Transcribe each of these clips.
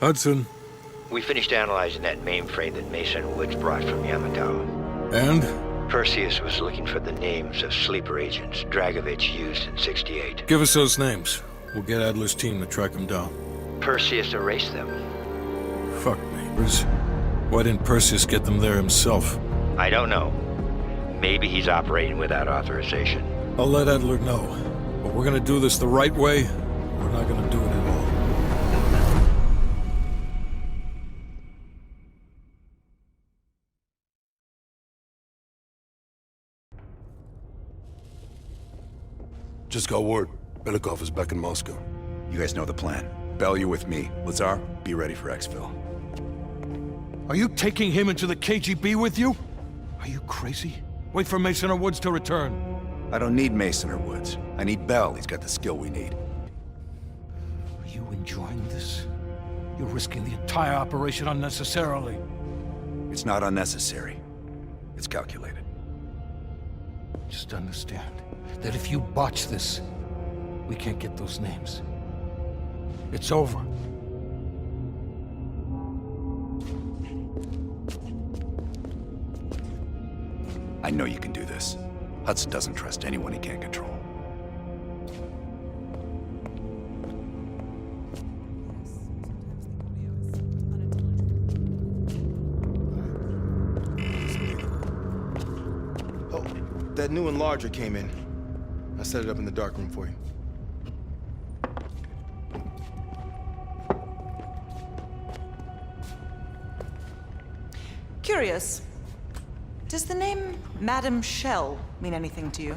Hudson. We finished analyzing that mainframe that Mason and Woods brought from Yamato. And? Perseus was looking for the names of sleeper agents Dragovich used in '68. Give us those names. We'll get Adler's team to track them down. Perseus erased them. Fuck me, Bruce. Why didn't Perseus get them there himself? I don't know. Maybe he's operating without authorization. I'll let Adler know. But we're gonna do this the right way. We're not gonna do it at all. Just got word. Belikov is back in Moscow. You guys know the plan. Bell, you're with me. Lazar, be ready for exfil. Are you taking him into the KGB with you? Are you crazy? Wait for Mason or Woods to return. I don't need Mason or Woods. I need Bell. He's got the skill we need. Are you enjoying this? You're risking the entire operation unnecessarily. It's not unnecessary. It's calculated. Just understand that if you botch this, we can't get those names. It's over. I know you can do this. Hudson doesn't trust anyone he can't control. Oh, that new enlarger came in. I set it up in the darkroom for you. Curious. Does the name Madam Shell mean anything to you?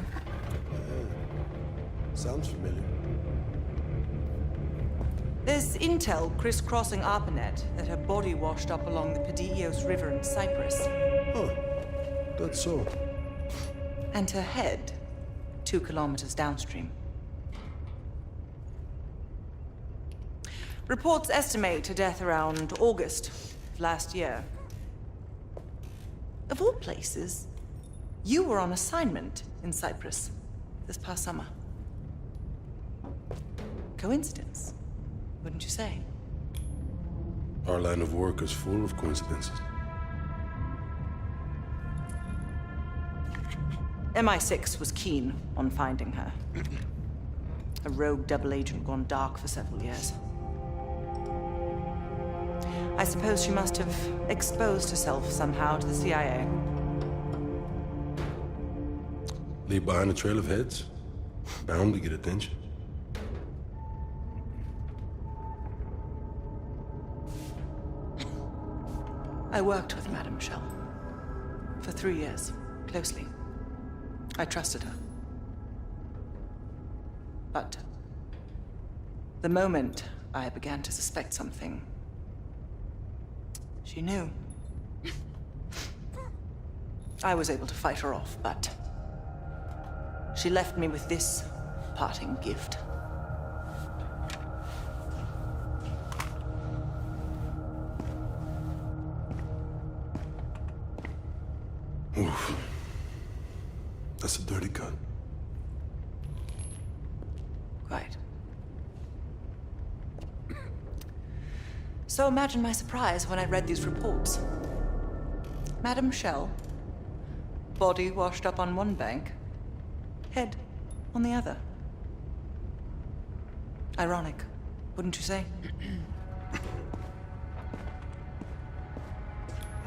Sounds familiar. There's intel crisscrossing ARPANET that her body washed up along the Pedios River in Cyprus. Huh. That's so. And her head 2 kilometers downstream. Reports estimate her death around August of last year. Of all places, you were on assignment in Cyprus this past summer. Coincidence, wouldn't you say? Our line of work is full of coincidences. MI6 was keen on finding her. A rogue double agent gone dark for several years. I suppose she must have exposed herself somehow to the CIA. Leave behind a trail of heads. Bound to get attention. I worked with Madame Shell for 3 years, closely. I trusted her. But the moment I began to suspect something, she knew. I was able to fight her off, but she left me with this parting gift. Oof. That's a dirty cut. Quite. So imagine my surprise when I read these reports. Madame Shell, body washed up on one bank, head on the other. Ironic, wouldn't you say?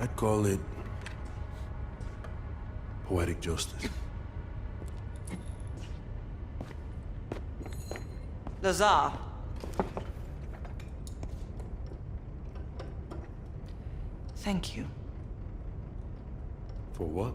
I'd call it poetic justice. Lazar. Thank you. For what?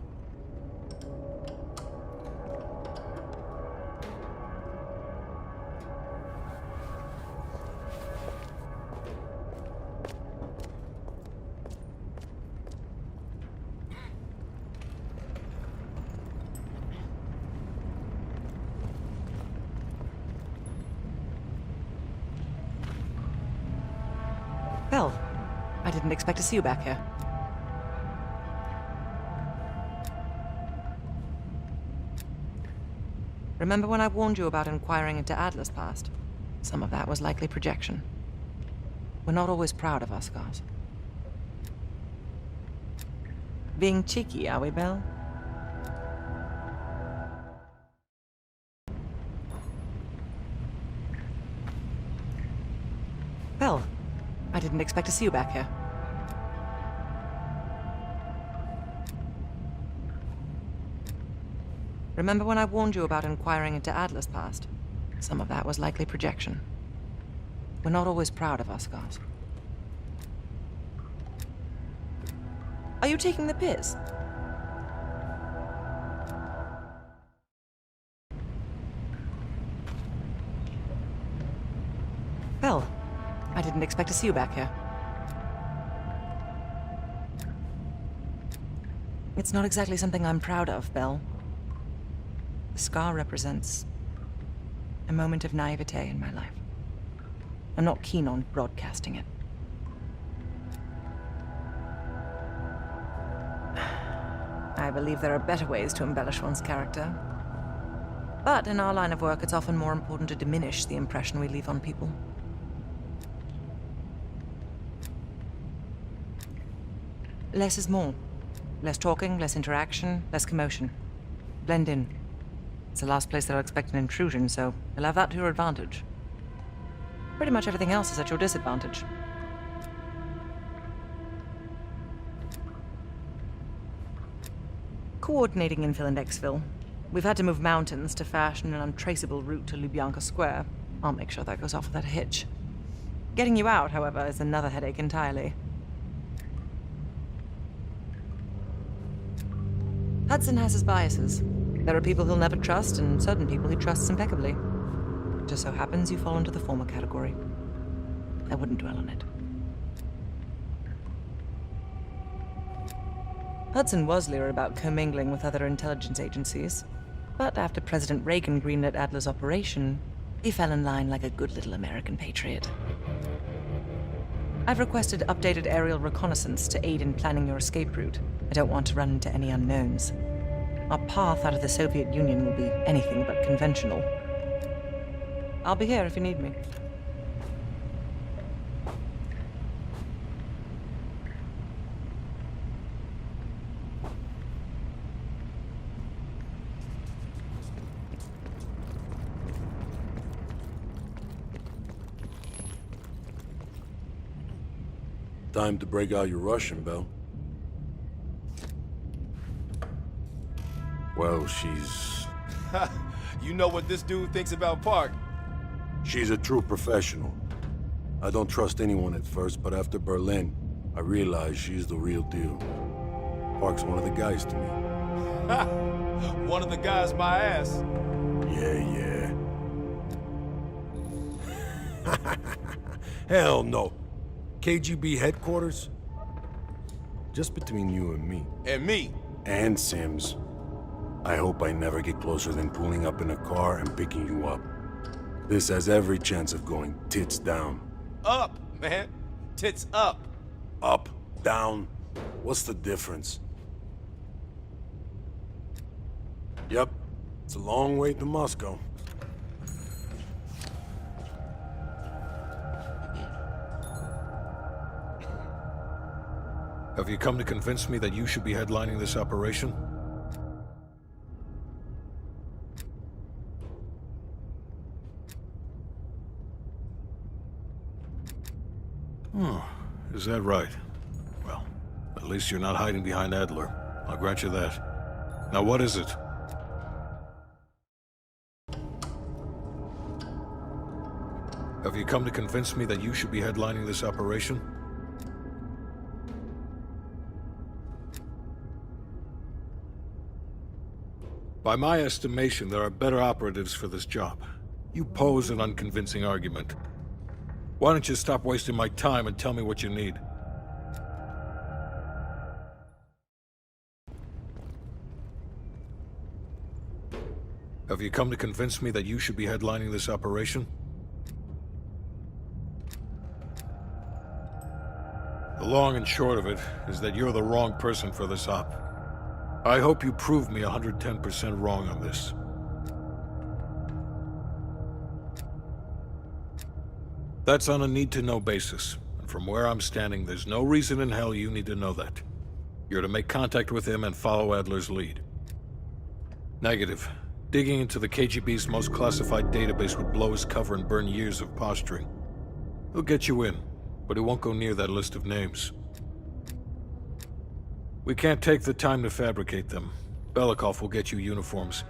Well, I didn't expect to see you back here. Remember when I warned you about inquiring into Adler's past? Some of that was likely projection. We're not always proud of our scars. Being cheeky, are we, Belle? Belle, I didn't expect to see you back here. Remember when I warned you about inquiring into Adler's past? Some of that was likely projection. We're not always proud of our scars. Are you taking the piss? Belle, I didn't expect to see you back here. It's not exactly something I'm proud of, Belle. The scar represents a moment of naivete in my life. I'm not keen on broadcasting it. I believe there are better ways to embellish one's character. But in our line of work, it's often more important to diminish the impression we leave on people. Less is more. Less talking, less interaction, less commotion. Blend in. It's the last place they'll expect an intrusion, so you'll have that to your advantage. Pretty much everything else is at your disadvantage. Coordinating infill and exfil. We've had to move mountains to fashion an untraceable route to Lubyanka Square. I'll make sure that goes off without a hitch. Getting you out, however, is another headache entirely. Hudson has his biases. There are people he'll never trust, and certain people he trusts impeccably. It just so happens you fall into the former category. I wouldn't dwell on it. Hudson was leery about commingling with other intelligence agencies, but after President Reagan greenlit Adler's operation, he fell in line like a good little American patriot. I've requested updated aerial reconnaissance to aid in planning your escape route. I don't want to run into any unknowns. Our path out of the Soviet Union will be anything but conventional. I'll be here if you need me. Time to break out your Russian, Belle. Well, she's... You know what this dude thinks about Park? she's a true professional. I don't trust anyone at first, but after Berlin, I realized she's the real deal. Park's one of the guys to me. One of the guys my ass. Yeah. Hell no. KGB headquarters? Just between you and me. And me. And Sims. I hope I never get closer than pulling up in a car and picking you up. This has every chance of going tits down. Up, man. Tits up. Up, down. What's the difference? Yep. It's a long way to Moscow. Have you come to convince me that you should be headlining this operation? Is that right? Well, at least you're not hiding behind Adler. I'll grant you that. Now what is it? Have you come to convince me that you should be headlining this operation? By my estimation, there are better operatives for this job. You pose an unconvincing argument. Why don't you stop wasting my time and tell me what you need? Have you come to convince me that you should be headlining this operation? The long and short of it is that you're the wrong person for this op. I hope you prove me 110% wrong on this. That's on a need-to-know basis. And from where I'm standing, there's no reason in hell you need to know that. You're to make contact with him and follow Adler's lead. Negative. Digging into the KGB's most classified database would blow his cover and burn years of posturing. He'll get you in, but he won't go near that list of names. We can't take the time to fabricate them. Belikov will get you uniforms,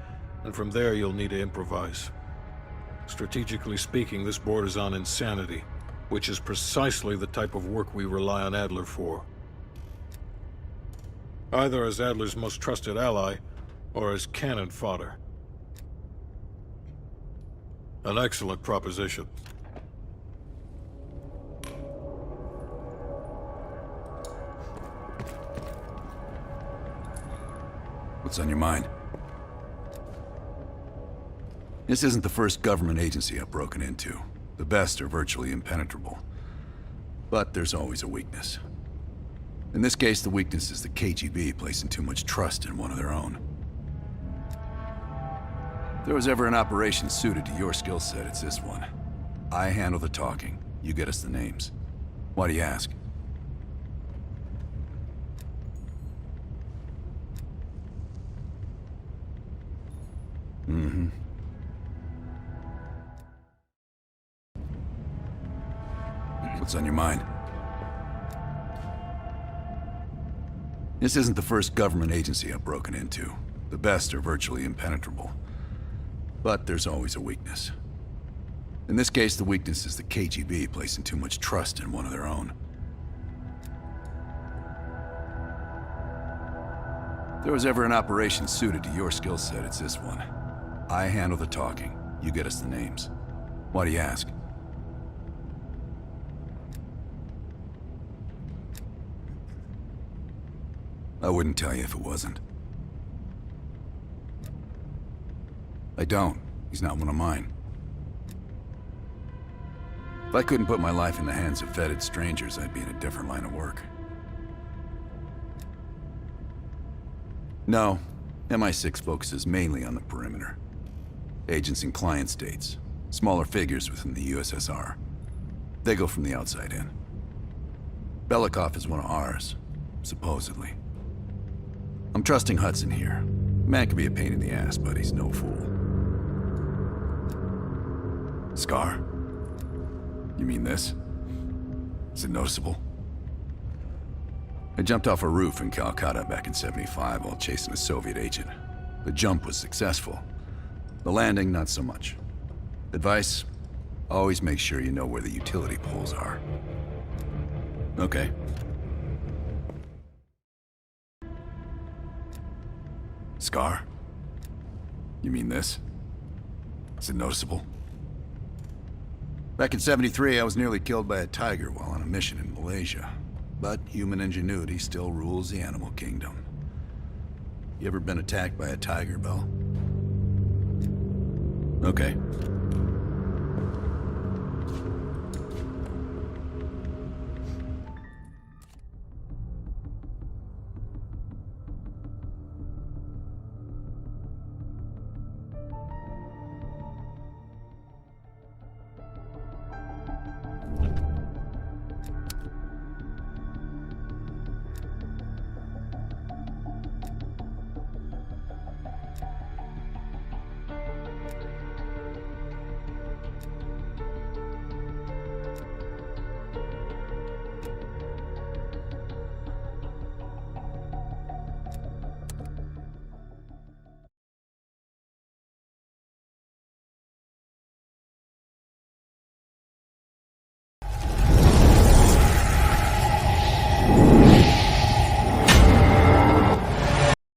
and from there you'll need to improvise. Strategically speaking, this borders on insanity, which is precisely the type of work we rely on Adler for. Either as Adler's most trusted ally, or as cannon fodder. An excellent proposition. What's on your mind? This isn't the first government agency I've broken into. The best are virtually impenetrable. But there's always a weakness. In this case, the weakness is the KGB placing too much trust in one of their own. If there was ever an operation suited to your skill set, it's this one. I handle the talking. You get us the names. Why do you ask? Mm-hmm. What's on your mind? This isn't the first government agency I've broken into. The best are virtually impenetrable. But there's always a weakness. In this case, the weakness is the KGB placing too much trust in one of their own. If there was ever an operation suited to your skill set, it's this one. I handle the talking. You get us the names. Why do you ask? I wouldn't tell you if it wasn't. I don't. He's not one of mine. If I couldn't put my life in the hands of vetted strangers, I'd be in a different line of work. No, MI6 focuses mainly on the perimeter. Agents in client states, smaller figures within the USSR. They go from the outside in. Belikov is one of ours, supposedly. I'm trusting Hudson here. Man can be a pain in the ass, but he's no fool. Scar? You mean this? Is it noticeable? I jumped off a roof in Calcutta back in '75 while chasing a Soviet agent. The jump was successful. The landing, not so much. Advice? Always make sure you know where the utility poles are. Okay. Scar? You mean this? Is it noticeable? Back in '73, I was nearly killed by a tiger while on a mission in Malaysia. But human ingenuity still rules the animal kingdom. You ever been attacked by a tiger, Bell? Okay.